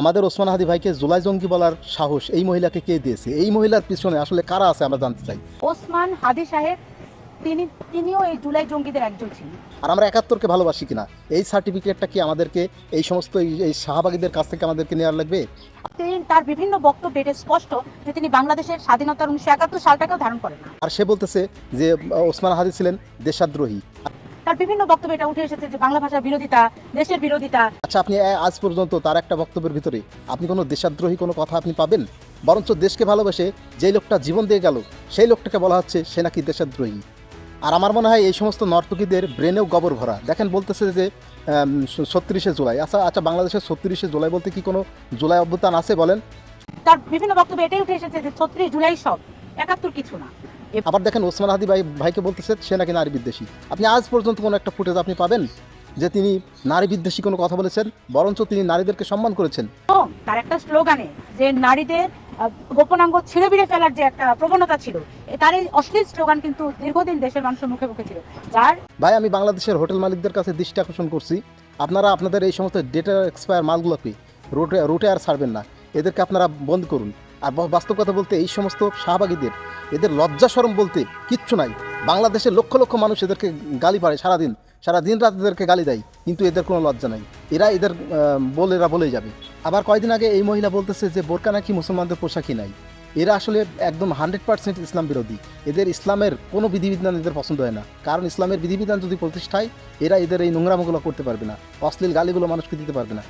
আমাদের ওসমান হাদি ভাইকে জুলাই জঙ্গি বলার সাহস এই মহিলাকে কে দিয়েছে? এই মহিলার পিছনে আসলে কারা আছে আমরা জানতে চাই। ওসমান হাদি সাহেব তিনিও এই জুলাই জঙ্গিদের একজন ছিলেন। আর আমরা ৭১কে ভালোবাসি কিনা এই সার্টিফিকেটটা কি আমাদেরকে এই সমস্ত এই শাহবাগীদের কাছ থেকে আমাদেরকে নেওয়ার লাগবে? তিনি তার বিভিন্ন বক্তব্যে এটা স্পষ্ট যে তিনি বাংলাদেশের স্বাধীনতার ১৯৭১ সালটাকেও ধারণ করেন না। আর সে বলতেছে যে ওসমান হাদি ছিলেন দেশদ্রোহী। তার বিভিন্ন বক্তব্যে এটা উঠে এসেছে যে বাংলা ভাষার বিরোধিতা, দেশের বিরোধিতা। আচ্ছা, আপনি আজ পর্যন্ত তার একটা বক্তব্যের ভিতরে আপনি কোনো দেশদ্রোহী কোনো কথা আপনি পাবেন? বরঞ্চ দেশকে ভালোবেসে যেই লোকটা জীবন দিয়ে গেল সেই লোকটাকে বলা হচ্ছে সে নাকি দেশদ্রোহী। আর আমার মনে হয় এই সমস্ত নর্তকীদের ব্রেনেও গোবর ভরা। দেখেন বলতেছে যে ৩৬শে জুলাই। আচ্ছা বাংলাদেশের ৩৬শে জুলাই বলতে কি কোনো জুলাই অভ্যুত্থান আছে বলেন? তার বিভিন্ন বক্তব্যে এটাই উঠে এসেছে যে ৩৬ জুলাই সব, ৭১ কিছু না। আবার দেখেন ওসমান হাদি ভাইকে বলতেছে সে নাকি নারী বিদ্বেষী। আপনি আজ পর্যন্ত কোনো একটা ফুটেজ আপনি পাবেন যে তিনি নারী বিদ্বেষী কোনো কথা বলেছেন? বরঞ্চ তিনি নারীদেরকে সম্মান করেছেন। তার একটা স্লোগানে যে নারীদের গোপনাঙ্গ ছিঁড়ে বিড়ে ফেলার যে একটা প্রবণতা ছিল, তার এই অশ্লীল স্লোগান কিন্তু দীর্ঘদিন দেশের মানুষের মুখে মুখে ছিল। যার ভাই, আমি বাংলাদেশের হোটেল মালিকদের কাছে দৃষ্টি আকর্ষণ করছি, আপনারা আপনাদের এই সমস্ত ডেটা এক্সপায়ার মালগুলোকে রুটে আর ছাড়বেন না। এদেরকে আপনারা বন্ধ করুন। আর বাস্তব কথা বলতে এই সমস্ত শাহবাগীদের এদের লজ্জা শরম বলতে কিচ্ছু নাই। বাংলাদেশের লক্ষ লক্ষ মানুষ এদেরকে গালি পারে, সারা দিন রাত এদেরকে গালি দেয়, কিন্তু এদের কোনো লজ্জা নাই। এদের বলেই যাবে। আবার কয়েকদিন আগে এই মহিলা বলতেছে যে বোরকা নাকি মুসলমানদের পোশাকই নাই। এরা আসলে একদম 100% ইসলাম বিরোধী। এদের ইসলামের কোনো বিধিবিধান এদের পছন্দ হয় না, কারণ ইসলামের বিধিবিধান যদি প্রতিষ্ঠায় এদের এই নোংরামোগুলো করতে পারবে না, অশ্লীল গালিগুলো মানুষকে দিতে পারবে না।